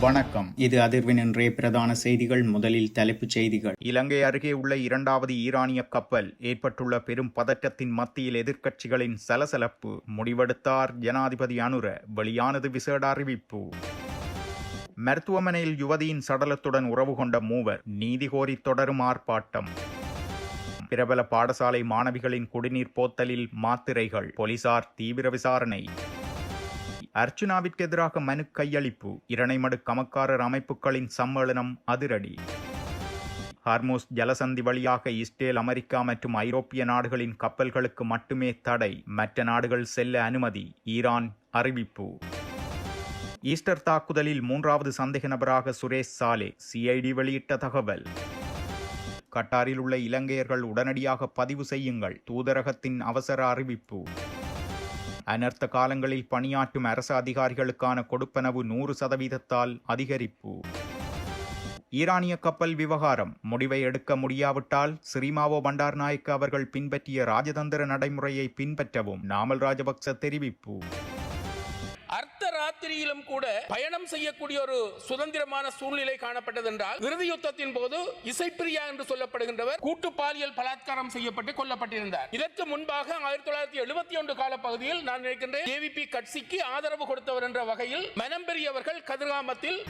வணக்கம். இது அதிர்வின் இன்றைய பிரதான செய்திகள். முதலில் தலைப்புச் செய்திகள். இலங்கை அருகே உள்ள இரண்டாவது ஈரானிய கப்பல். ஏற்பட்டுள்ள பெரும் பதற்றத்தின் மத்தியில் எதிர்க்கட்சிகளின் சலசலப்பு. முடிவெடுத்தார் ஜனாதிபதி அனுர. வெளியானது விசேட அறிவிப்பு. மருத்துவமனையில் யுவதியின் சடலத்துடன் உறவு கொண்ட மூவர். நீதி கோரி தொடரும் ஆர்ப்பாட்டம். பிரபல பாடசாலை மாணவிகளின் குடிநீர் போத்தலில் மாத்திரைகள். போலீசார் தீவிர விசாரணை. அர்ச்சுனாவிற்கு எதிராக மனு கையளிப்பு. இரணைமடு கமக்காரர் அமைப்புகளின் சம்மேளனம் அதிரடி. ஹார்மோஸ் ஜலசந்தி வழியாக இஸ்ரேல், அமெரிக்கா மற்றும் ஐரோப்பிய நாடுகளின் கப்பல்களுக்கு மட்டுமே தடை. மற்ற நாடுகள் செல்ல அனுமதி. ஈரான் அறிவிப்பு. ஈஸ்டர் தாக்குதலில் 3வது சந்தேக நபராக சுரேஷ் சாலே. சிஐடி வெளியிட்ட தகவல். கட்டாரில் உள்ள இலங்கையர்கள் உடனடியாக பதிவு செய்யுங்கள். தூதரகத்தின் அவசர அறிவிப்பு. அனர்த்த காலங்களில் பணியாற்றும் அரசு அதிகாரிகளுக்கான கொடுப்பனவு 100% அதிகரிப்பு. ஈரானிய கப்பல் விவகாரம். முடிவை எடுக்க முடியாவிட்டால் ஸ்ரீமாவோ பண்டாரநாயக்க அவர்கள் பின்பற்றிய ராஜதந்திர நடைமுறையை பின்பற்றவும் நாமல் ராஜபக்ச தெரிவிப்பு. ராத்திரியிலும் கூட பயணம் செய்யக்கூடிய ஒரு சுதந்திரமான சூழ்நிலை காணப்பட்டது என்றால், இறுதி யுத்தத்தின் போது இசைப்பிரியா என்று சொல்லப்படுகின்றவர் கூட்டு பாலியல் பலாத்காரம் செய்யப்பட்டு கொல்லப்பட்டிருந்தார். இதற்கு முன்பாக 1971 கால பகுதியில் நான் நினைக்கின்றேன் ஏவிபி கட்சிக்கு ஆதரவு கொடுத்தவர் என்ற வகையில் மனம் பெரியவர்கள் கதிர்காமத்தில்.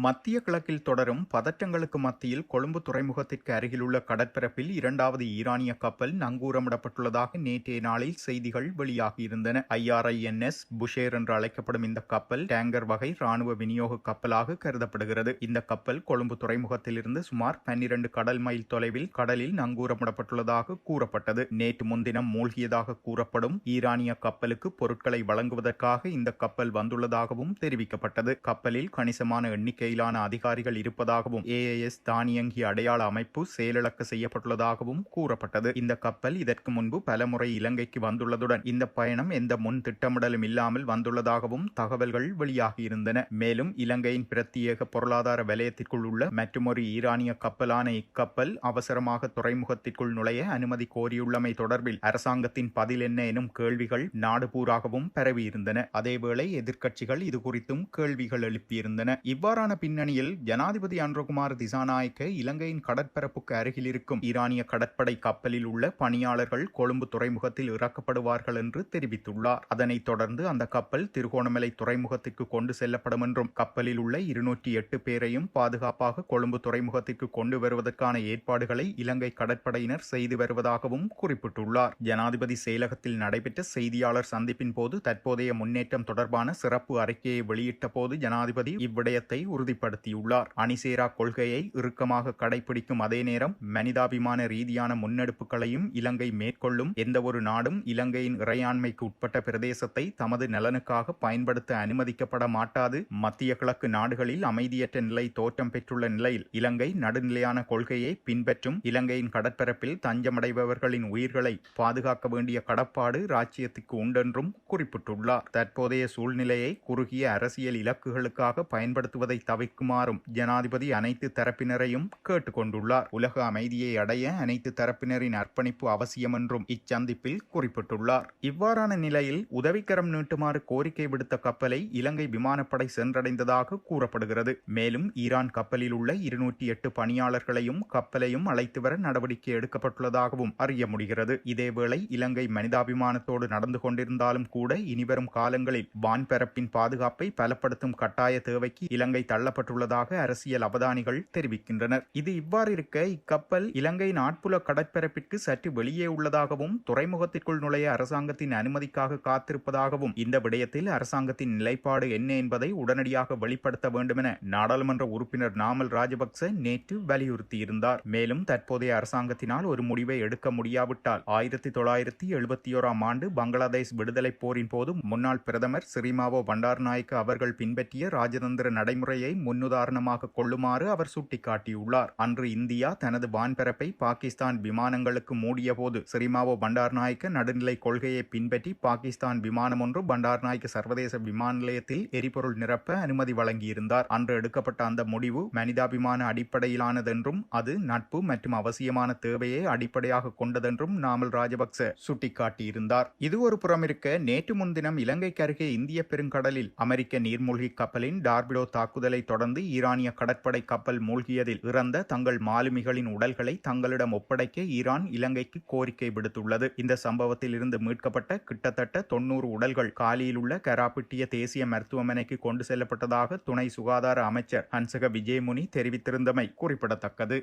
மத்திய கிழக்கில் தொடரும் பதற்றங்களுக்கு மத்தியில் கொழும்பு துறைமுகத்திற்கு அருகிலுள்ள கடற்பரப்பில் இரண்டாவது ஈரானிய கப்பல் நங்கூரமிடப்பட்டுள்ளதாக நேற்றைய நாளில் செய்திகள் வெளியாகியிருந்தன. IRINS புஷேர் என்று அழைக்கப்படும் இந்த கப்பல் டேங்கர் வகை ராணுவ விநியோக கப்பலாக கருதப்படுகிறது. இந்த கப்பல் கொழும்பு துறைமுகத்திலிருந்து சுமார் 12 கடல் மைல் தொலைவில் கடலில் நங்கூரமிடப்பட்டுள்ளதாக கூறப்பட்டது. நேற்று முன்தினம் மூழ்கியதாக கூறப்படும் ஈரானிய கப்பலுக்கு பொருட்களை வழங்குவதற்காக இந்த கப்பல் வந்துள்ளதாகவும் தெரிவிக்கப்பட்டது. கப்பலில் கணிசமான எண்ணிக்கையிலான அதிகாரிகள் இருப்பதாகவும் AAS தானியங்கி அடையாள அமைப்பு செயலிழக்க செய்யப்பட்டுள்ளதாகவும் கூறப்பட்டது. இந்த கப்பல் இதற்கு முன்பு பலமுறை இலங்கைக்கு வந்துள்ளதுடன் இந்த பயணம் எந்த முன் திட்டமிடலும் இல்லாமல் வந்துள்ளதாகவும் தகவல்கள் வெளியாகியிருந்தன. மேலும் இலங்கையின் பிரத்யேக பொருளாதார வலயத்திற்குள் உள்ள மற்றொரு ஈரானிய கப்பலான இக்கப்பல் அவசரமாக துறைமுகத்திற்குள் நுழைய அனுமதி கோரியுள்ளமை தொடர்பில் அரசாங்கத்தின் பதில் என்ன எனும் கேள்விகள் நாடு பூராகவும் பரவியிருந்தன. அதேவேளை எதிர்க்கட்சிகள் இதுகுறித்தும் கேள்விகள் எழுப்பியிருந்தன. இவ்வாறான பின்னணியில் ஜனாதிபதி அனுரகுமார் திசாநாயக்க இலங்கையின் கடற்பரப்புக்கு அருகில் இருக்கும் ஈரானிய கடற்படை கப்பலில் உள்ள பணியாளர்கள் கொழும்பு துறைமுகத்தில் இறக்கப்படுவார்கள் என்று தெரிவித்துள்ளார். அதனைத் தொடர்ந்து அந்த கப்பல் திருகோணமலை துறைமுகத்திற்கு கொண்டு செல்லப்படும் என்றும் கப்பலில் உள்ள 208 பேரையும் பாதுகாப்பாக கொழும்பு துறைமுகத்திற்கு கொண்டு வருவதற்கான ஏற்பாடுகளை இலங்கை கடற்படையினர் செய்து வருவதாகவும் குறிப்பிட்டுள்ளார். ஜனாதிபதி செயலகத்தில் நடைபெற்ற செய்தியாளர் சந்திப்பின் போது தற்போதைய முன்னேற்றம் தொடர்பான சிறப்பு அறிக்கையை வெளியிட்ட போது ஜனாதிபதி இவ்விடயத்தை உறுதிப்படுத்தியுள்ளார். அணிசேரா கொள்கையை இறுக்கமாக கடைபிடிக்கும் அதே நேரம் மனிதாபிமான ரீதியான முன்னெடுப்புகளையும் இலங்கை மேற்கொள்ளும். எந்த ஒரு நாடும் இலங்கையின் இறையாண்மைக்கு உட்பட்ட பிரதேசத்தை தமது நலனுக்காக பயன்படுத்த அனுமதிக்கப்பட மாட்டாது. மத்திய கிழக்கு நாடுகளில் அமைதியற்ற நிலை தோற்றம் பெற்றுள்ள நிலையில் இலங்கை நடுநிலையான கொள்கையை பின்பற்றும். இலங்கையின் கடற்பரப்பில் தஞ்சமடைபவர்களின் உயிர்களை பாதுகாக்க வேண்டிய கடப்பாடு ராச்சியத்துக்கு உண்டென்றும் குறிப்பிட்டுள்ளார். தற்போதைய சூழ்நிலையை குறுகிய அரசியல் இலக்குகளுக்காக பயன்படுத்துவதை தவிர்க்குமாறும் ஜனாதிபதி அனைத்து தரப்பினரையும் கேட்டுக்கொண்டுள்ளார். உலக அமைதியை அடைய அனைத்து தரப்பினரின் அர்ப்பணிப்பு அவசியம் என்றும் இச்சந்திப்பில் குறிப்பிட்டுள்ளார். இவ்வாறான நிலையில் உதவிக்கரம் நீட்டுமாறு கோரிக்கை விடுத்த கப்பலை இலங்கை விமானப்படை சென்றடைந்ததாக கூறப்படுகிறது. மேலும் ஈரான் கப்பலில் உள்ள 208 பணியாளர்களையும் கப்பலையும் அழைத்து வர நடவடிக்கை எடுக்கப்பட்டுள்ளதாகவும் அறிய முடிகிறது. இதேவேளை இலங்கை மனிதாபிமானத்தோடு நடந்து கொண்டிருந்தாலும் கூட இனிவரும் காலங்களில் வான்பரப்பின் பாதுகாப்பை பலப்படுத்தும் கட்டாய தேவைக்கு இலங்கை தள்ளப்பட்டுள்ளதாக அரசியல் அவதானிகள் தெரிவிக்கின்றனர். இது இவ்வாறு இருக்க இக்கப்பல் இலங்கை நாட்புல கடற்பரப்பிற்கு சற்று வெளியே உள்ளதாகவும் துறைமுகத்திற்குள் நுழைய அரசாங்கத்தின் அனுமதிக்காக காத்திருப்பதாகவும் இந்த விடயத்தில் அரசாங்கத்தின் நிலைப்பாடு என்ன என்பதை உடனடியாக வெளிப்படுத்த வேண்டும் என நாடாளுமன்ற உறுப்பினர் நாமல் ராஜபக்ச நேற்று வலியுறுத்தியிருந்தார். மேலும் தற்போதைய அரசாங்கத்தினால் ஒரு முடிவை எடுக்க முடியாவிட்டால் 1971 ஆண்டு பங்களாதேஷ் விடுதலை போரின் போது முன்னாள் பிரதமர் ஸ்ரீமாவோ பண்டாரநாயக்க அவர்கள் பின்பற்றிய ராஜதந்திர நடைமுறையை கொள்கையை முன்னுதாரணமாக கொள்ளுமாறு அவர் சுட்டிக்காட்டியுள்ளார். அன்று இந்தியா தனது வான்பரப்பை பாகிஸ்தான் விமானங்களுக்கு மூடிய போது சிறிமாவோ பண்டார்நாயக்க நடுநிலை கொள்கையை பின்பற்றி பாகிஸ்தான் விமானம் ஒன்று பண்டார்நாயக்க சர்வதேச விமான நிலையத்தில் எரிபொருள் நிரப்ப அனுமதி வழங்கியிருந்தார். அன்று எடுக்கப்பட்ட அந்த முடிவு மனிதாபிமான அடிப்படையிலானதென்றும் அது நட்பு மற்றும் அவசியமான தேவையை அடிப்படையாக கொண்டதென்றும் நாமல் ராஜபக்ச சுட்டிக்காட்டியிருந்தார். இது ஒரு புறம் இருக்க, நேற்று முன்தினம் இலங்கைக்கு அருகே இந்திய பெருங்கடலில் அமெரிக்க நீர்மூழ்கி கப்பலின் டார்பிடோ தாக்குதலை தொடர்ந்து ஈரானிய கடற்படை கப்பல் மூழ்கியதில் இறந்த தங்கள் மாலுமிகளின் உடல்களை தங்களிடம் ஒப்படைக்க ஈரான் இலங்கைக்கு கோரிக்கை விடுத்துள்ளது. இந்த சம்பவத்தில் இருந்து மீட்கப்பட்ட கிட்டத்தட்ட 90 உடல்கள் காலியில் உள்ள கராப்பிட்டிய தேசிய மருத்துவமனைக்கு கொண்டு செல்லப்பட்டதாக துணை சுகாதார அமைச்சர் ஹன்சக விஜயமுனி தெரிவித்திருந்தமை குறிப்பிடத்தக்கது.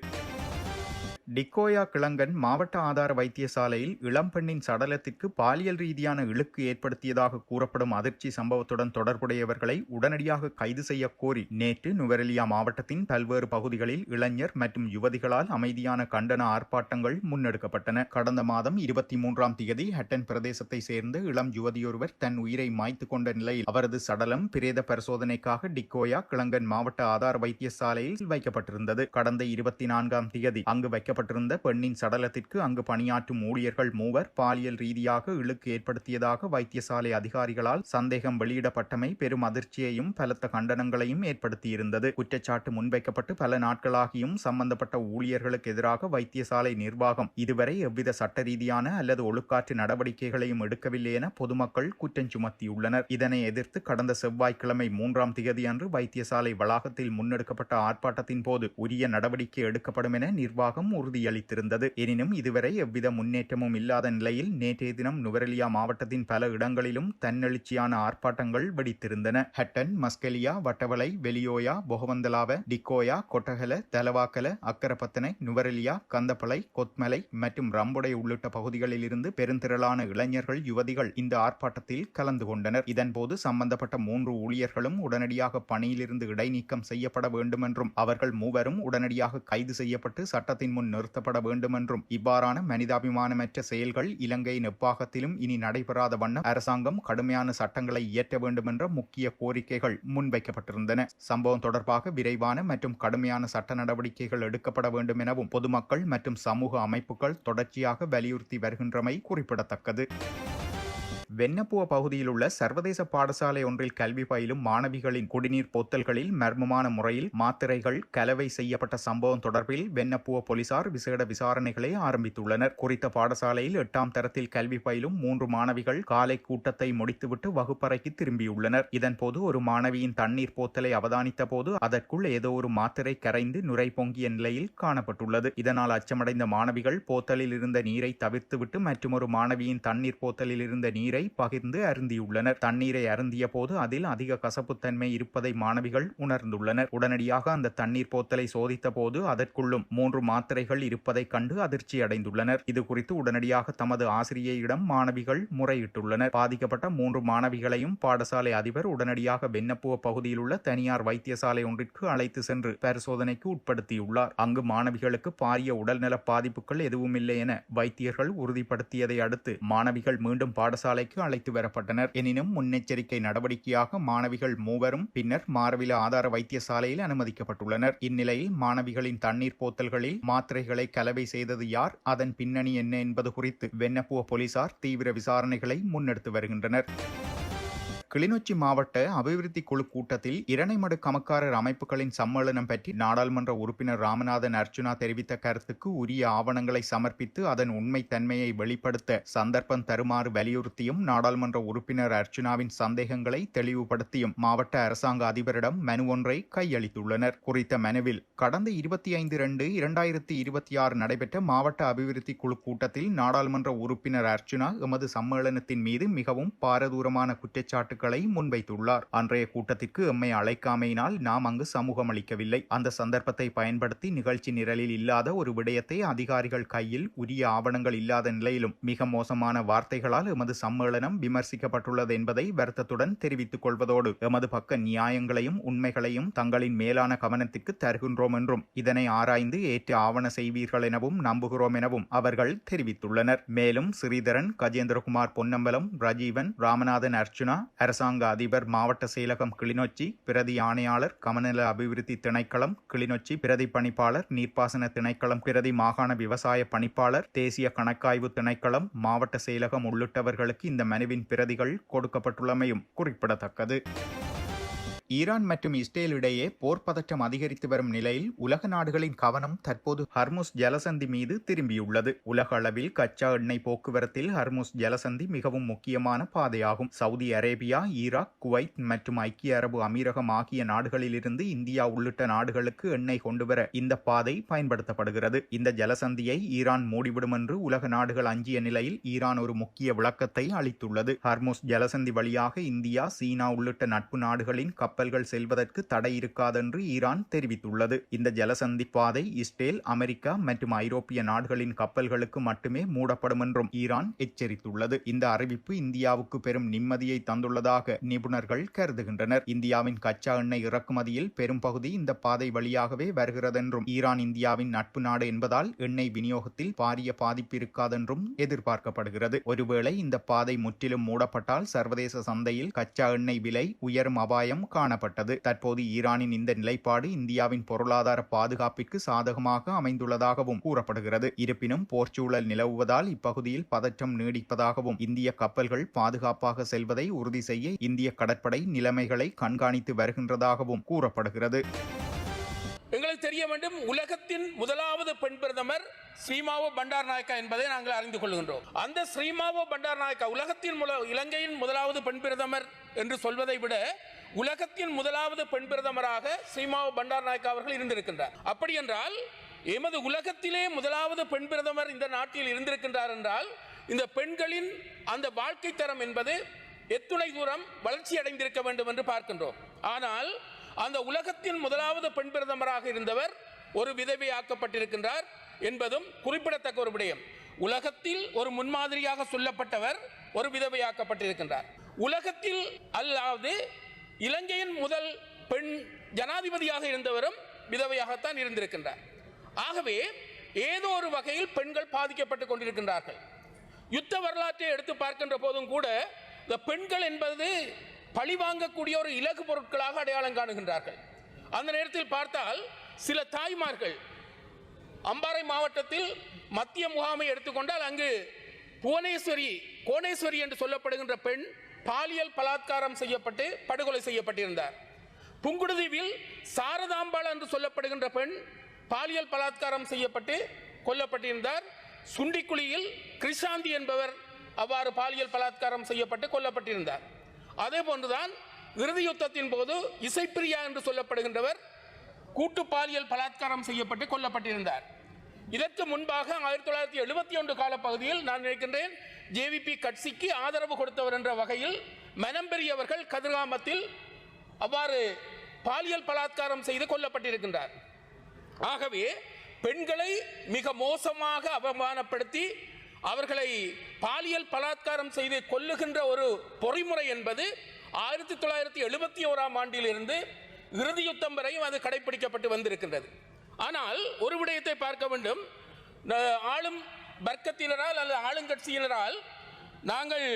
டிக்கோயா கிளங்கன் மாவட்ட ஆதார வைத்தியசாலையில் இளம்பெண்ணின் சடலத்திற்கு பாலியல் ரீதியான இழுக்கு ஏற்படுத்தியதாக கூறப்படும் அதிர்ச்சி சம்பவத்துடன் தொடர்புடையவர்களை உடனடியாக கைது செய்ய கோரி நேற்று நுவரெலியா மாவட்டத்தின் பல்வேறு பகுதிகளில் இளைஞர் மற்றும் யுவதிகளால் அமைதியான கண்டன ஆர்ப்பாட்டங்கள் முன்னெடுக்கப்பட்டன. கடந்த மாதம் 23ஆம் தேதி ஹட்டன் பிரதேசத்தை சேர்ந்த இளம் யுவதியொருவர் தன் உயிரை மாய்த்து கொண்ட நிலையில் அவரது சடலம் பிரேத பரிசோதனைக்காக டிக்கோயா கிளங்கன் மாவட்ட ஆதார வைத்தியசாலையில் வைக்கப்பட்டிருந்தது. கடந்த 24ஆம் தேதி அங்கு வைக்கப்பட்டிருந்த பெண்ணின் சடலத்திற்கு அங்கு பணியாற்றும் ஊழியர்கள் மூவர் பாலியல் ரீதியாக இழுக்கு ஏற்படுத்தியதாக வைத்தியசாலை அதிகாரிகளால் சந்தேகம் வெளியிடப்பட்டமை பெரும் அதிர்ச்சியையும் பலத்த கண்டனங்களையும் ஏற்படுத்தியிருந்தது. குற்றச்சாட்டு முன்வைக்கப்பட்டு பல நாட்களாகியும் சம்பந்தப்பட்ட ஊழியர்களுக்கு எதிராக வைத்தியசாலை நிர்வாகம் இதுவரை எவ்வித சட்ட ரீதியான அல்லது ஒழுக்காற்று நடவடிக்கைகளையும் எடுக்கவில்லை என பொதுமக்கள் குற்றம் சுமத்தியுள்ளனர். இதனை எதிர்த்து கடந்த செவ்வாய்க்கிழமை 3ஆம் தேதி அன்று வைத்தியசாலை வளாகத்தில் முன்னெடுக்கப்பட்ட ஆர்ப்பாட்டத்தின் போது உரிய நடவடிக்கை எடுக்கப்படும் என நிர்வாகம் உறுதியளித்திருந்தது. எனினும் இதுவரை எவ்வித முன்னேற்றமும் இல்லாத நிலையில் நேற்றைய தினம் நுவரெலியா மாவட்டத்தின் பல இடங்களிலும் தன்னெழுச்சியான ஆர்ப்பாட்டங்கள் வெடித்திருந்தன. ஹட்டன், மஸ்கெலியா, வட்டவளை, வெலியோயா, பொகவந்தலாவ, டிக்கோயா, கொட்டகல, தலவாக்கல, அக்கரப்பத்தனை, நுவரெலியா, கந்தப்பளை, கொத்மலை மற்றும் ரம்புடை உள்ளிட்ட பகுதிகளில் இருந்து பெருந்திரளான இளைஞர்கள், யுவதிகள் இந்த ஆர்ப்பாட்டத்தில் கலந்து கொண்டனர். இதன்போது சம்பந்தப்பட்ட 3 ஊழியர்களும் உடனடியாக பணியிலிருந்து இடைநீக்கம் செய்யப்பட வேண்டும் என்றும் அவர்கள் மூவரும் உடனடியாக கைது செய்யப்பட்டு சட்டத்தின் முன் நிறுத்தப்பட வேண்டும் என்றும் இவ்வாறான மனிதாபிமானமற்ற செயல்கள் இலங்கையின் எப்பாகத்திலும் இனி நடைபெறாத வண்ணம் அரசாங்கம் கடுமையான சட்டங்களை இயற்ற வேண்டும் என்ற முக்கிய கோரிக்கைகள் முன்வைக்கப்பட்டிருந்தன. சம்பவம் தொடர்பாக விரைவான மற்றும் கடுமையான சட்ட நடவடிக்கைகள் எடுக்கப்பட வேண்டும் எனவும் பொதுமக்கள் மற்றும் சமூக அமைப்புகள் தொடர்ச்சியாக வலியுறுத்தி வருகின்றமை குறிப்பிடத்தக்கது. வென்னப்புவ பகுதியில் உள்ள சர்வதேச பாடசாலை ஒன்றில் கல்வி பயிலும் மாணவிகளின் குடிநீர் போத்தல்களில் மர்மமான முறையில் மாத்திரைகள் கலவை செய்யப்பட்ட சம்பவம் தொடர்பில் வென்னப்புவ போலீசார் விசேட விசாரணைகளை ஆரம்பித்துள்ளனர். குறித்த பாடசாலையில் 8ஆம் தரத்தில் கல்வி பயிலும் 3 மாணவிகள் காலை கூட்டத்தை முடித்துவிட்டு வகுப்பறைக்கு திரும்பியுள்ளனர். இதன்போது ஒரு மாணவியின் தண்ணீர் போத்தலை அவதானித்த போது அதற்குள் ஏதோ ஒரு மாத்திரை கரைந்து நுரை பொங்கிய நிலையில் காணப்பட்டுள்ளது. இதனால் அச்சமடைந்த மாணவிகள் போத்தலில் இருந்த நீரை தவிர்த்துவிட்டு மற்றொரு மாணவியின் தண்ணீர் போத்தலில் இருந்த நீரை பகிர்ந்து அருந்தியுள்ளனர். தண்ணீரை அருந்திய போது அதில் அதிக கசப்புத்தன்மை இருப்பதை மாணவிகள் உணர்ந்துள்ளனர். உடனடியாக அந்த தண்ணீர் போத்தலை சோதித்த போது அதற்குள்ளும் 3 மாத்திரைகள் இருப்பதை கண்டு அதிர்ச்சி அடைந்துள்ளனர். இது குறித்து உடனடியாக தமது ஆசிரியையிடம் மாணவிகள் முறையிட்டுள்ளனர். பாதிக்கப்பட்ட 3 மாணவிகளையும் பாடசாலை அதிபர் உடனடியாக வென்னப்புவ பகுதியில் உள்ள தனியார் வைத்தியசாலை ஒன்றிற்கு அழைத்து சென்று பரிசோதனைக்கு உட்படுத்தியுள்ளார். அங்கு மாணவிகளுக்கு பாரிய உடல்நல பாதிப்புகள் எதுவுமில்லை என வைத்தியர்கள் உறுதிப்படுத்தியதை அடுத்து மாணவிகள் மீண்டும் பாடசாலை அழைத்து வரப்பட்டனர். எனினும் முன்னெச்சரிக்கை நடவடிக்கையாக மாணவிகள் மூவரும் பின்னர் மாரவில ஆதார வைத்தியசாலையில் அனுமதிக்கப்பட்டுள்ளனர். இந்நிலையில் மாணவிகளின் தண்ணீர் போத்தல்களில் மாத்திரைகளை கலவை செய்தது யார், அதன் பின்னணி என்ன என்பது குறித்து வென்னப்புவ போலீசார் தீவிர விசாரணைகளை முன்னெடுத்து வருகின்றனர். கிளிநொச்சி மாவட்ட அபிவிருத்தி குழு கூட்டத்தில் இரணைமடு கமக்காரர் அமைப்புகளின் சம்மேளனம் பற்றி நாடாளுமன்ற உறுப்பினர் ராமநாதன் அர்ச்சுனா தெரிவித்த கருத்துக்கு உரிய ஆவணங்களை சமர்ப்பித்து அதன் உண்மை தன்மையை வெளிப்படுத்த சந்தர்ப்பம் தருமாறு வலியுறுத்தியும் நாடாளுமன்ற உறுப்பினர் அர்ச்சுனாவின் சந்தேகங்களை தெளிவுபடுத்தியும் மாவட்ட அரசாங்க அதிபரிடம் மனு ஒன்றை கையளித்துள்ளனர். குறித்த மனுவில் கடந்த 25/2/2026 நடைபெற்ற மாவட்ட அபிவிருத்தி குழு கூட்டத்தில் நாடாளுமன்ற உறுப்பினர் அர்ச்சுனா எமது சம்மேளனத்தின் மீது மிகவும் பாரதூரமான குற்றச்சாட்டு முன்வைத்துள்ளார். அன்றைய கூட்டத்திற்கு எம்மை அழைக்காமையினால் நாம் அங்கு சமூகம் அளிக்கவில்லை. அந்த சந்தர்ப்பத்தை பயன்படுத்தி நிகழ்ச்சி நிரலில் இல்லாத ஒரு விடயத்தை அதிகாரிகள் கையில் உரிய ஆவணங்கள் இல்லாத நிலையிலும் மிக மோசமான வார்த்தைகளால் எமது சம்மேளனம் விமர்சிக்கப்பட்டுள்ளது என்பதை வருத்தத்துடன் தெரிவித்துக் கொள்வதோடு எமது பக்க நியாயங்களையும் உண்மைகளையும் தங்களின் மேலான கவனத்திற்கு தருகின்றோம் என்றும் இதனை ஆராய்ந்து ஏற்று ஆவண செய்வீர்கள் எனவும் நம்புகிறோம் எனவும் அவர்கள் தெரிவித்துள்ளனர். மேலும் ஸ்ரீதரன், கஜேந்திரகுமார் பொன்னம்பலம், ரஜீவன், ராமநாதன் அர்ச்சுனா, அரசாங்க அதிபர் மாவட்ட செயலகம் கிளிநொச்சி, பிரதி ஆணையாளர் கமநல அபிவிருத்தி திணைக்களம் கிளிநொச்சி, பிரதி பணிப்பாளர் நீர்ப்பாசன திணைக்களம், பிரதி மாகாண விவசாய பணிப்பாளர், தேசிய கணக்காய்வு திணைக்களம், மாவட்ட செயலகம் உள்ளிட்டவர்களுக்கு இந்த மனுவின் பிரதிகள் கொடுக்கப்பட்டுள்ளமையும் குறிப்பிடத்தக்கது. ஈரான் மற்றும் இஸ்ரேல் இடையே போர் பதற்றம் அதிகரித்து வரும் நிலையில் உலக நாடுகளின் கவனம் தற்போது ஹர்முஸ் ஜலசந்தி மீது திரும்பியுள்ளது. உலக அளவில் கச்சா எண்ணெய் போக்குவரத்தில் ஹர்முஸ் ஜலசந்தி மிகவும் முக்கியமான பாதையாகும். சவுதி அரேபியா, ஈராக், குவைத் மற்றும் ஐக்கிய அரபு அமீரகம் ஆகிய நாடுகளிலிருந்து இந்தியா உள்ளிட்ட நாடுகளுக்கு எண்ணெய் கொண்டுவர இந்த பாதை பயன்படுத்தப்படுகிறது. இந்த ஜலசந்தியை ஈரான் மூடிவிடும் என்று உலக நாடுகள் அஞ்சிய நிலையில் ஈரான் ஒரு முக்கிய விளக்கத்தை அளித்துள்ளது. ஹர்முஸ் ஜலசந்தி வழியாக இந்தியா, சீனா உள்ளிட்ட நட்பு நாடுகளின் கப்பல்கள் செல்வதற்கு தடை இருக்காதென்று ஈரான் தெரிவித்துள்ளது. இந்த ஜலசந்தி பாதை இஸ்ரேல், அமெரிக்கா மற்றும் ஐரோப்பிய நாடுகளின் கப்பல்களுக்கு மட்டுமே மூடப்படும் என்றும் ஈரான் எச்சரித்துள்ளது. இந்த அறிவிப்பு இந்தியாவுக்கு பெரும் நிம்மதியை தந்துள்ளதாக நிபுணர்கள் கருதுகின்றனர். இந்தியாவின் கச்சா எண்ணெய் இறக்குமதியில் பெரும் பகுதி இந்த பாதை வழியாகவே வருகிறதென்றும், ஈரான் இந்தியாவின் நட்பு நாடு என்பதால் எண்ணெய் விநியோகத்தில் பாரிய பாதிப்பு இருக்காதென்றும் எதிர்பார்க்கப்படுகிறது. ஒருவேளை இந்த பாதை முற்றிலும் மூடப்பட்டால் சர்வதேச சந்தையில் கச்சா எண்ணெய் விலை உயரும் அபாயம் காணப்பட்டது. தற்போது ஈரானின் இந்த நிலைப்பாடு இந்தியாவின் பொருளாதார பாதுகாப்பிற்கு சாதகமாக அமைந்துள்ளதாகவும் கூறப்படுகிறது. இருப்பினும் போர்ச்சூழல் நிலவுவதால் இப்பகுதியில் பதற்றம் நீடிப்பதாகவும், இந்திய கப்பல்கள் பாதுகாப்பாக செல்வதை உறுதி செய்ய இந்திய கடற்படை நிலைமைகளை கண்காணித்து வருகின்றதாகவும் கூறப்படுகிறது. எங்களுக்கு தெரிய வேண்டும், உலகத்தின் முதலாவது பெண் பிரதமர் ஸ்ரீமாவோ பண்டாரநாயக்கா என்பதை நாங்கள் அறிந்து கொள்கின்றோம். அந்த ஸ்ரீமாவோ பண்டாரநாயக்கா உலகத்தின் இலங்கையின் முதலாவது பெண் பிரதமர் என்று சொல்வதை விட உலகத்தின் முதலாவது பெண் பிரதமராக ஸ்ரீமாவோ பண்டாரநாயக்கா அவர்கள் இருந்திருக்கின்றார். அப்படி என்றால் எமது உலகத்திலே முதலாவது பெண் பிரதமர் இந்த நாட்டில் இருந்திருக்கின்றார் என்றால் இந்த பெண்களின் அந்த வாழ்க்கை தரம் என்பது எத்துணை தூரம் வளர்ச்சி அடைந்திருக்க வேண்டும் என்று பார்க்கின்றோம். ஆனால் அந்த உலகத்தின் முதலாவது பெண் பிரதமராக இருந்தவர் ஒரு விதவையாக்கப்பட்டிருக்கின்றார் என்பதும் குறிப்பிடத்தக்க ஒரு விடயம். உலகத்தில் ஒரு முன்மாதிரியாக சொல்லப்பட்டவர் ஒரு விதவையாக்கப்பட்டிருக்கின்றார். உலகத்தில் அல்லாது இலங்கையின் முதல் பெண் ஜனாதிபதியாக இருந்தவரும் விதவையாகத்தான் இருந்திருக்கின்றார். ஆகவே ஏதோ ஒரு வகையில் பெண்கள் பாதிக்கப்பட்டுக் கொண்டிருக்கின்றார்கள். யுத்த வரலாற்றை எடுத்து பார்க்கின்ற போதும் கூட இந்த பெண்கள் என்பது பழிவாங்கக்கூடிய ஒரு இலகு பொருட்களாக அடையாளம் காணுகின்றார்கள். அந்த நேரத்தில் பார்த்தால் சில தாய்மார்கள் அம்பாறை மாவட்டத்தில் மத்திய முகாமை எடுத்துக்கொண்டால் அங்கு கோணேஸ்வரி என்று சொல்லப்படுகின்ற பெண் பாலியல் பலாத்காரம் செய்யப்பட்டு படுகொலை செய்யப்பட்டிருந்தார். புங்குடுதீவில் சாரதாம்பாள் என்று சொல்லப்படுகின்ற பெண் பாலியல் பலாத்காரம் செய்யப்பட்டு கொல்லப்பட்டிருந்தார். சுண்டிக்குழியில் கிருஷாந்தி என்பவர் அவ்வாறு பாலியல் பலாத்காரம் செய்யப்பட்டு கொல்லப்பட்டிருந்தார். அதே போன்றுதான் இறுதி யுத்தத்தின் போது இசைப்பிரியா என்று சொல்லப்படுகின்றவர் கூட்டு பாலியல் பலாத்காரம் செய்யப்பட்டு கொல்லப்பட்டிருந்தார். இதற்கு முன்பாக 1971 காலப்பகுதியில் நான் நினைக்கின்றேன் ஜேவிபி கட்சிக்கு ஆதரவு கொடுத்தவர் என்ற வகையில் மனம்பெரியவர்கள் கதிர்காமத்தில் அவ்வாறு பாலியல் பலாத்காரம் செய்து கொல்லப்பட்டிருக்கின்றார். ஆகவே பெண்களை மிக மோசமாக அவமானப்படுத்தி அவர்களை பாலியல் பலாத்காரம் செய்து கொல்லுகின்ற ஒரு பொறிமுறை என்பது 1971ஆம் ஆண்டிலிருந்து இறுதி யுத்தம் வரையும் அது கடைபிடிக்கப்பட்டு வந்திருக்கின்றது. ஆனால் ஒரு விடயத்தை பார்க்க வேண்டும், ஆளும் வர்க்கத்தினரால் அல்லது ஆளுங்கட்சியினரால் நாங்கள்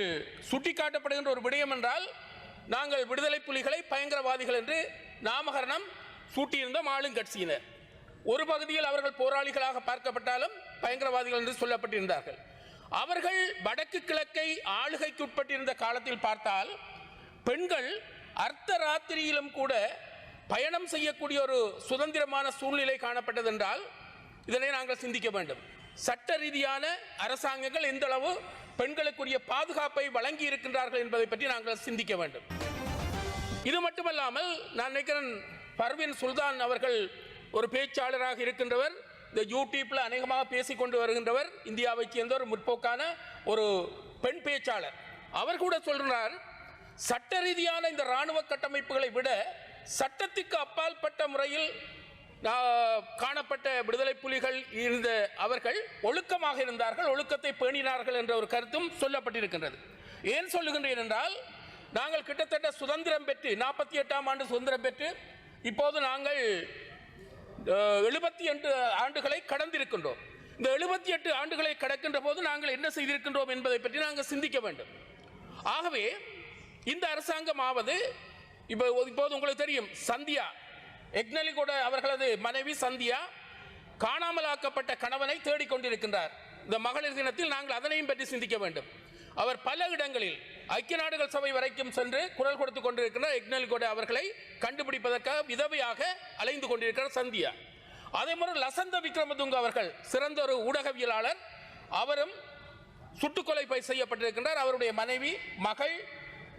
சுட்டிக்காட்டப்படுகின்ற ஒரு விடயம் என்றால் நாங்கள் விடுதலை புலிகளை பயங்கரவாதிகள் என்று நாமகரணம் சூட்டியிருந்தோம். ஆளுங்கட்சியினர் ஒரு பகுதியில் அவர்கள் போராளிகளாக பார்க்கப்பட்டாலும் பயங்கரவாதிகள் என்று சொல்லப்பட்டிருந்தார்கள். அவர்கள் வடக்கு கிழக்கை ஆளுகைக்கு உட்பட்டிருந்த காலத்தில் பார்த்தால் பெண்கள் அர்த்த ராத்திரியிலும் கூட பயணம் செய்யக்கூடிய ஒரு சுதந்திரமான சூழ்நிலை காணப்பட்டது என்றால் இதனை நாங்கள் சிந்திக்க வேண்டும். சட்ட ரீதியான அரசாங்கங்கள் எந்த அளவு பெண்களுக்குரிய பாதுகாப்பை வழங்கி இருக்கின்றார்கள் என்பதை பற்றி நாங்கள் சிந்திக்க வேண்டும். இது மட்டுமல்லாமல் நான் நினைக்கிறேன் பர்வீன் சுல்தான் அவர்கள் ஒரு பேச்சாளராக இருக்கின்றவர், இந்த யூடியூப்ல அநேகமாக பேசிக்கொண்டு வருகின்றவர், இந்தியாவை சேர்ந்த ஒரு முற்போக்கான ஒரு பெண் பேச்சாளர். அவர் கூட சொல்றார், சட்ட ரீதியான இந்த இராணுவ கட்டமைப்புகளை விட சட்டத்துக்கு அப்பாற்பட்ட முறையில் காணப்பட்ட விடுதலை புலிகள் இருந்த அவர்கள் ஒழுக்கமாக இருந்தார்கள், ஒழுக்கத்தை பேணினார்கள் என்ற ஒரு கருத்தும் சொல்லப்பட்டிருக்கின்றது. ஏன் சொல்லுகின்றேன் என்றால் நாங்கள் கிட்டத்தட்ட சுதந்திரம் பெற்று 48ஆம் ஆண்டு சுதந்திரம் பெற்று இப்போது நாங்கள் 78 ஆண்டுகளை கடந்திருக்கின்றோம். இந்த 78 ஆண்டுகளை கடக்கின்ற போது நாங்கள் என்ன செய்திருக்கின்றோம் என்பதை பற்றி நாங்கள் சிந்திக்க வேண்டும். ஆகவே இந்த அரசாங்கமாவது இப்போது உங்களுக்கு தெரியும், சந்தியா எக்னலிகோட அவர்களது மனைவி சந்தியா காணாமலாக்கப்பட்ட கணவனை தேடிக்கொண்டிருக்கின்றார். இந்த மகளிர் தினத்தில் நாங்கள் அதனையும் பற்றி சிந்திக்க வேண்டும். அவர் பல இடங்களில் ஐக்கிய நாடுகள் சபை வரைக்கும் சென்று குரல் கொடுத்துக் கொண்டிருக்கிறார். எக்னலிகோட அவர்களை கண்டுபிடிப்பதற்காக விதவையாக அலைந்து கொண்டிருக்கிறார் சந்தியா. அதே போல லசந்த விக்ரமதுங்க அவர்கள் சிறந்த ஒரு ஊடகவியலாளர், அவரும் சுட்டுக்கொலை செய்யப்பட்டிருக்கின்றார். அவருடைய மனைவி மகள்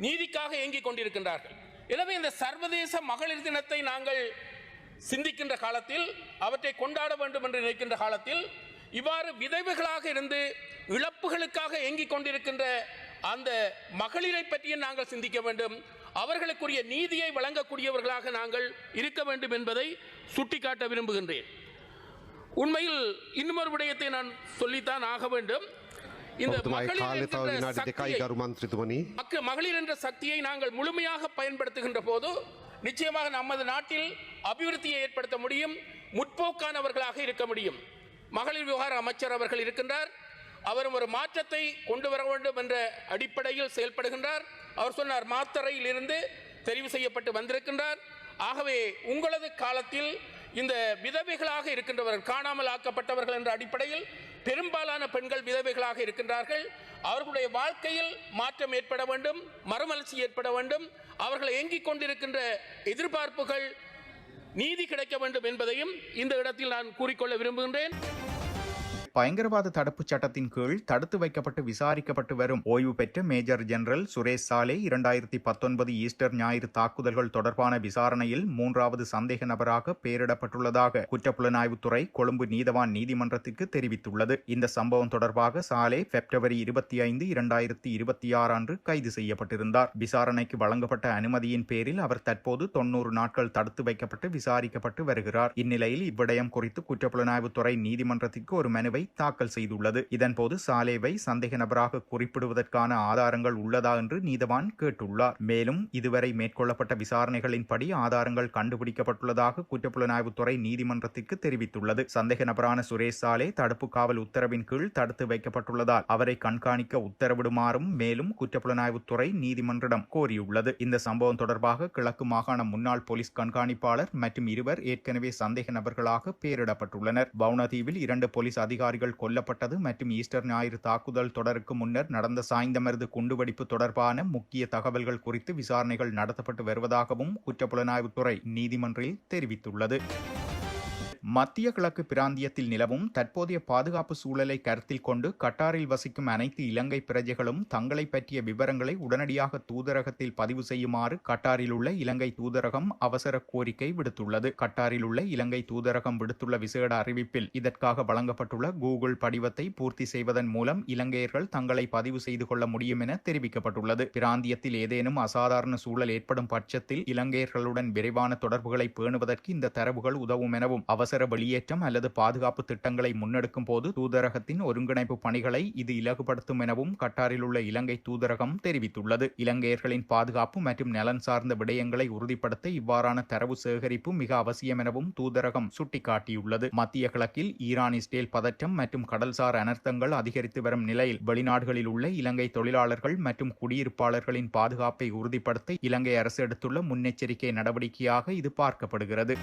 நீதிக்காக ஏங்கிக் கொண்டிருக்கின்றார்கள். எனவே இந்த சர்வதேச மகளிர் தினத்தை நாங்கள் சிந்திக்கின்ற காலத்தில், அவற்றை கொண்டாட வேண்டும் என்று நினைக்கின்ற காலத்தில், இவ்வாறு விதவைகளாக இருந்து இழப்புகளுக்காக ஏங்கிக் கொண்டிருக்கின்ற அந்த மகளிரை பற்றியும் நாங்கள் சிந்திக்க வேண்டும். அவர்களுக்குரிய நீதியை வழங்கக்கூடியவர்களாக நாங்கள் இருக்க வேண்டும் என்பதை சுட்டிக்காட்ட விரும்புகின்றேன். உண்மையில் இன்னொரு விடயத்தை நான் சொல்லித்தான் ஆக வேண்டும். இந்த மகளிர் என்ற சக்தியை நாங்கள் முழுமையாக பயன்படுத்துகின்ற போது நிச்சயமாக நமது நாட்டில் அபிவிருத்தியை ஏற்படுத்த முடியும், முற்போக்கானவர்களாக இருக்க முடியும். மகளிர் விவகார அமைச்சர் அவர்கள் இருக்கின்றார். அவரும் ஒரு மாற்றத்தை கொண்டு வர வேண்டும் என்ற அடிப்படையில் செயல்படுகின்றார். அவர் சொன்னார், மாத்தறையில் இருந்து தெரிவு செய்யப்பட்டு வந்திருக்கின்றார். ஆகவே உங்களது காலத்தில் இந்த விதவைகளாக இருக்கின்றவர்கள், காணாமல் ஆக்கப்பட்டவர்கள் என்ற அடிப்படையில் பெரும்பாலான பெண்கள் விதவைகளாக இருக்கின்றார்கள். அவர்களுடைய வாழ்க்கையில் மாற்றம் ஏற்பட வேண்டும், மறுமலர்ச்சி ஏற்பட வேண்டும். அவர்கள் ஏங்கிக் கொண்டிருக்கின்ற எதிர்பார்ப்புகள் நீதி கிடைக்க வேண்டும் என்பதையும் இந்த இடத்தில் நான் கூறிக்கொள்ள விரும்புகின்றேன். பயங்கரவாத தடுப்புச் சட்டத்தின் கீழ் தடுத்து வைக்கப்பட்டு விசாரிக்கப்பட்டு வரும் ஓய்வு பெற்ற மேஜர் ஜெனரல் சுரேஷ் சாலே 2019 ஈஸ்டர் ஞாயிறு தாக்குதல்கள் தொடர்பான விசாரணையில் 3வது சந்தேக நபராக பெயரிடப்பட்டுள்ளதாக குற்றப்புலனாய்வுத்துறை கொழும்பு நீதவான் நீதிமன்றத்திற்கு தெரிவித்துள்ளது. இந்த சம்பவம் தொடர்பாக சாலே பிப்ரவரி 25, 2026 அன்று கைது செய்யப்பட்டிருந்தார். விசாரணைக்கு வழங்கப்பட்ட அனுமதியின் பேரில் அவர் தற்போது 90 நாட்கள் தடுத்து வைக்கப்பட்டு விசாரிக்கப்பட்டு வருகிறார். இந்நிலையில் இவ்விடயம் குறித்து குற்றப்புலனாய்வுத்துறை நீதிமன்றத்திற்கு ஒரு மனுவை தாக்கல் செய்துள்ளது. இதன்போது சாலேவை சந்தேக நபராக குறிப்பிடுவதற்கான ஆதாரங்கள் உள்ளதா என்று நீதவான் கேட்டுள்ளார். மேலும் இதுவரை மேற்கொள்ளப்பட்ட விசாரணைகளின்படி ஆதாரங்கள் கண்டுபிடிக்கப்பட்டுள்ளதாக குற்றப்புலனாய்வுத்துறை நீதிமன்றத்திற்கு தெரிவித்துள்ளது. சந்தேக நபரான சுரேஷ் சாலே தடுப்பு காவல் உத்தரவின் கீழ் தடுத்து வைக்கப்பட்டுள்ளதால் அவரை கண்காணிக்க உத்தரவிடுமாறும் மேலும் குற்றப்புலனாய்வுத்துறை நீதிமன்றம் கோரியுள்ளது. இந்த சம்பவம் தொடர்பாக கிழக்கு மாகாண முன்னாள் போலீஸ் கண்காணிப்பாளர் மற்றும் இருவர் ஏற்கனவே சந்தேக நபர்களாக பெயரிடப்பட்டுள்ளனர். வவுணதீவில் 2 போலீஸ் அதிகாரிகள் கொல்லப்பட்டது மற்றும் ஈஸ்டர் ஞாயிறு தாக்குதல் தொடருக்கு முன்னர் நடந்த சாய்ந்தமருது குண்டுவெடிப்பு தொடர்பான முக்கிய தகவல்கள் குறித்து விசாரணைகள் நடத்தப்பட்டு வருவதாகவும் குற்றப்புலனாய்வுத்துறை நீதிமன்றில் தெரிவித்துள்ளது. மத்திய கிழக்கு பிராந்தியத்தில் நிலவும் தற்போதைய பாதுகாப்பு சூழலை கருத்தில் கொண்டு கட்டாரில் வசிக்கும் அனைத்து இலங்கை பிரஜைகளும் தங்களை பற்றிய விவரங்களை உடனடியாக தூதரகத்தில் பதிவு செய்யுமாறு கட்டாரில் உள்ள இலங்கை தூதரகம் அவசர கோரிக்கை விடுத்துள்ளது. கட்டாரில் உள்ள இலங்கை தூதரகம் விடுத்துள்ள விசேட அறிவிப்பில் இதற்காக வழங்கப்பட்டுள்ள கூகுள் படிவத்தை பூர்த்தி செய்வதன் மூலம் இலங்கையர்கள் தங்களை பதிவு செய்து கொள்ள முடியும் என தெரிவிக்கப்பட்டுள்ளது. பிராந்தியத்தில் ஏதேனும் அசாதாரண சூழல் ஏற்படும் பட்சத்தில் இலங்கையர்களுடன் விரைவான தொடர்புகளை பேணுவதற்கு இந்த தரவுகள் உதவும் எனவும் அவசர வெளியேற்றம் அல்லது பாதுகாப்பு திட்டங்களை முன்னெடுக்கும் போது தூதரகத்தின் ஒருங்கிணைப்பு பணிகளை இது இலகுபடுத்தும் எனவும் கட்டாரில் உள்ள இலங்கை தூதரகம் தெரிவித்துள்ளது. இலங்கையர்களின் பாதுகாப்பு மற்றும் நலன் சார்ந்த விடயங்களை உறுதிப்படுத்த இவ்வாறான தரவு சேகரிப்பு மிக அவசியம் எனவும் தூதரகம் சுட்டிக்காட்டியுள்ளது. மத்திய கிழக்கில் ஈரான் இஸ்ரேல் பதற்றம் மற்றும் கடல்சார் அனர்த்தங்கள் அதிகரித்து வரும் நிலையில் வெளிநாடுகளில் உள்ள இலங்கை தொழிலாளர்கள் மற்றும் குடியிருப்பாளர்களின் பாதுகாப்பை உறுதிப்படுத்த இலங்கை அரசு எடுத்துள்ள முன்னெச்சரிக்கை நடவடிக்கையாக இது பார்க்கப்படுகிறது.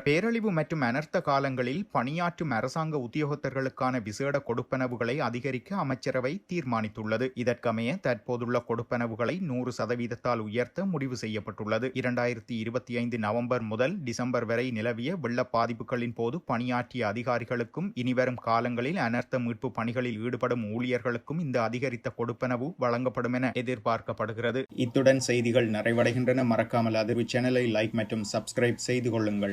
பேரழிவு மற்றும் அனர்த்த காலங்களில் பணியாற்றும் அரசாங்க உத்தியோகத்தர்களுக்கான விசேட கொடுப்பனவுகளை அதிகரிக்க அமைச்சரவை தீர்மானித்துள்ளது. இதற்கமைய தற்போதுள்ள கொடுப்பனவுகளை 100% உயர்த்த முடிவு செய்யப்பட்டுள்ளது. 2025 நவம்பர் முதல் டிசம்பர் வரை நிலவிய வெள்ள பாதிப்புகளின் போது பணியாற்றிய அதிகாரிகளுக்கும் இனிவரும் காலங்களில் அனர்த்த மீட்பு பணிகளில் ஈடுபடும் ஊழியர்களுக்கும் இந்த அதிகரித்த கொடுப்பனவு வழங்கப்படும் என எதிர்பார்க்கப்படுகிறது. இத்துடன் செய்திகள் நிறைவடைகின்றன. மறக்காமல் அதிர்வு சேனலை லைக் மற்றும் சப்ஸ்கிரைப் செய்து கொள்ளுங்கள்.